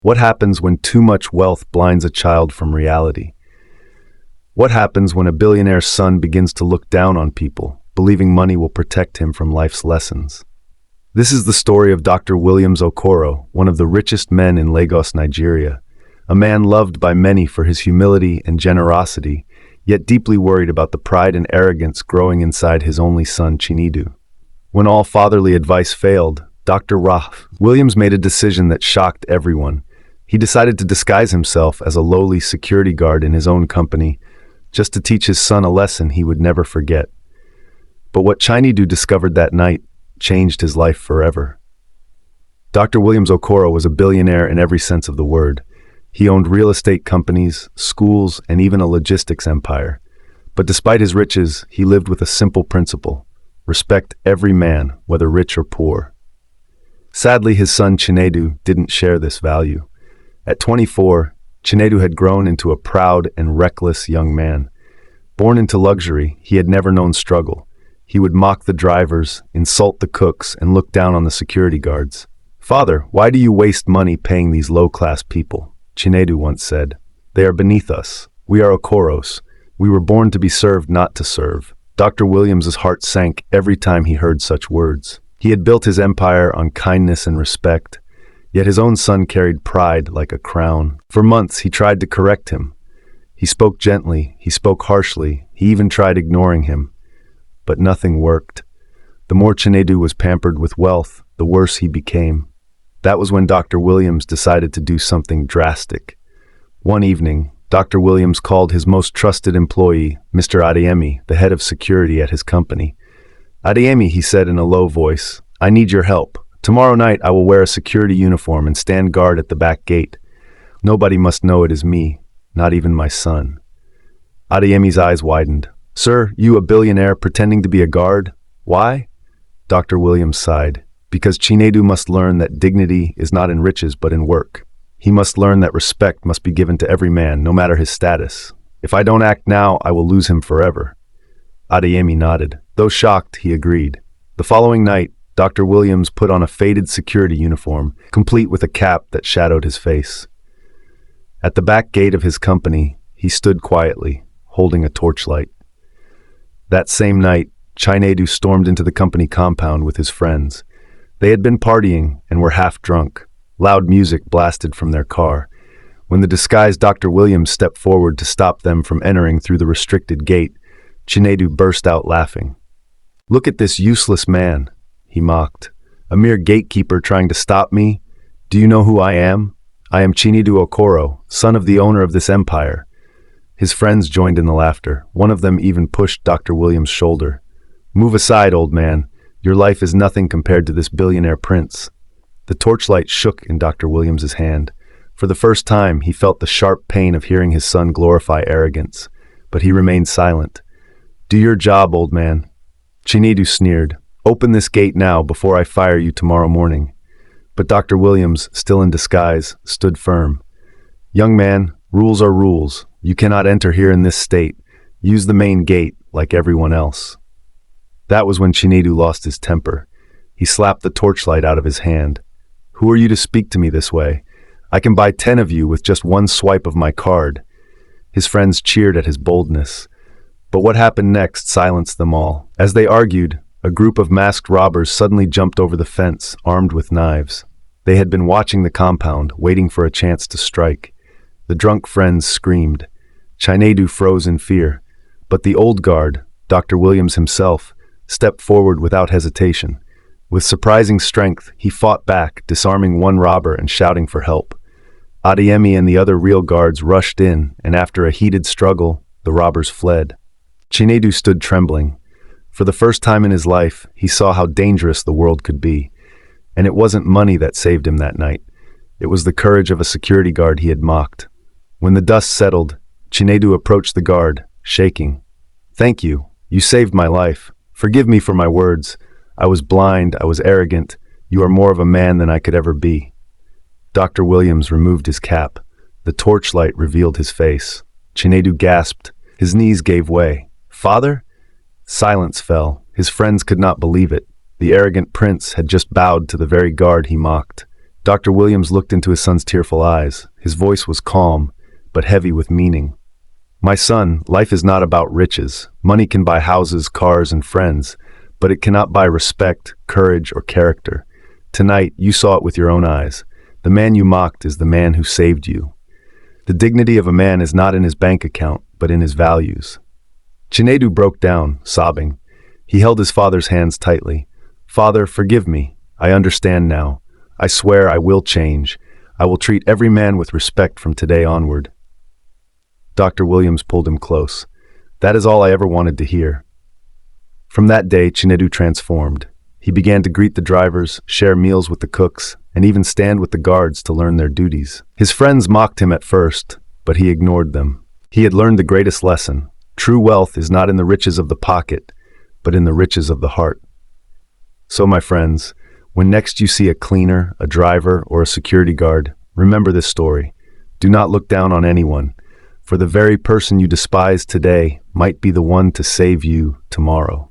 What happens when too much wealth blinds a child from reality? What happens when a billionaire's son begins to look down on people, believing money will protect him from life's lessons? This is the story of Dr. Williams Okoro, one of the richest men in Lagos, Nigeria, a man loved by many for his humility and generosity, yet deeply worried about the pride and arrogance growing inside his only son, Chinedu. When all fatherly advice failed, Dr. Williams made a decision that shocked everyone. He decided to disguise himself as a lowly security guard in his own company, just to teach his son a lesson he would never forget. But what Chinedu discovered that night changed his life forever. Dr. Williams Okoro was a billionaire in every sense of the word. He owned real estate companies, schools, and even a logistics empire. But despite his riches, he lived with a simple principle: respect every man, whether rich or poor. Sadly, his son Chinedu didn't share this value. At 24, Chinedu had grown into a proud and reckless young man. Born into luxury, he had never known struggle. He would mock the drivers, insult the cooks, and look down on the security guards. "Father, why do you waste money paying these low-class people?" Chinedu once said. "They are beneath us. We are Okoros. We were born to be served, not to serve." Dr. Williams's heart sank every time he heard such words. He had built his empire on kindness and respect, yet his own son carried pride like a crown. For months, he tried to correct him. He spoke gently, he spoke harshly, he even tried ignoring him. But nothing worked. The more Chinedu was pampered with wealth, the worse he became. That was when Dr. Williams decided to do something drastic. One evening, Dr. Williams called his most trusted employee, Mr. Adeyemi, the head of security at his company. "Adeyemi," he said in a low voice, "I need your help. Tomorrow night I will wear a security uniform and stand guard at the back gate. Nobody must know it is me, not even my son." Adeyemi's eyes widened. "Sir, you a billionaire pretending to be a guard? Why?" Dr. Williams sighed. "Because Chinedu must learn that dignity is not in riches but in work. He must learn that respect must be given to every man, no matter his status. If I don't act now, I will lose him forever." Adeyemi nodded. Though shocked, he agreed. The following night, Dr. Williams put on a faded security uniform, complete with a cap that shadowed his face. At the back gate of his company, he stood quietly, holding a torchlight. That same night, Chinedu stormed into the company compound with his friends. They had been partying and were half drunk. Loud music blasted from their car. When the disguised Dr. Williams stepped forward to stop them from entering through the restricted gate, Chinedu burst out laughing. "Look at this useless man," he mocked. "A mere gatekeeper trying to stop me? Do you know who I am? I am Chinedu Okoro, son of the owner of this empire." His friends joined in the laughter. One of them even pushed Dr. Williams' shoulder. "Move aside, old man. Your life is nothing compared to this billionaire prince." The torchlight shook in Dr. Williams' hand. For the first time, he felt the sharp pain of hearing his son glorify arrogance, but he remained silent. "Do your job, old man." Chinedu sneered. "Open this gate now before I fire you tomorrow morning." But Dr. Williams, still in disguise, stood firm. "Young man, rules are rules. You cannot enter here in this state. Use the main gate like everyone else." That was when Chinedu lost his temper. He slapped the torchlight out of his hand. "Who are you to speak to me this way? I can buy 10 of you with just one swipe of my card." His friends cheered at his boldness. But what happened next silenced them all. As they argued, a group of masked robbers suddenly jumped over the fence, armed with knives. They had been watching the compound, waiting for a chance to strike. The drunk friends screamed. Chinedu froze in fear. But the old guard, Dr. Williams himself, stepped forward without hesitation. With surprising strength, he fought back, disarming one robber and shouting for help. Adeyemi and the other real guards rushed in, and after a heated struggle, the robbers fled. Chinedu stood trembling. For the first time in his life, he saw how dangerous the world could be. And it wasn't money that saved him that night. It was the courage of a security guard he had mocked. When the dust settled, Chinedu approached the guard, shaking. "Thank you. You saved my life. Forgive me for my words. I was blind, I was arrogant. You are more of a man than I could ever be." Dr. Williams removed his cap. The torchlight revealed his face. Chinedu gasped. His knees gave way. "Father?" Silence fell. His friends could not believe it. The arrogant prince had just bowed to the very guard he mocked. Dr. Williams looked into his son's tearful eyes. His voice was calm, but heavy with meaning. My son, life is not about riches. Money can buy houses, cars, and friends, but it cannot buy respect, courage, or character. Tonight, you saw it with your own eyes. The man you mocked is the man who saved you. The dignity of a man is not in his bank account, but in his values. Chinedu broke down, sobbing. He held his father's hands tightly. Father, forgive me. I understand now. I swear I will change. I will treat every man with respect from today onward. Dr. Williams pulled him close. That is all I ever wanted to hear. From that day, Chinedu transformed. He began to greet the drivers, share meals with the cooks, and even stand with the guards to learn their duties. His friends mocked him at first, but he ignored them. He had learned the greatest lesson. True wealth is not in the riches of the pocket, but in the riches of the heart. So, my friends, when next you see a cleaner, a driver, or a security guard, remember this story. Do not look down on anyone, for the very person you despise today might be the one to save you tomorrow.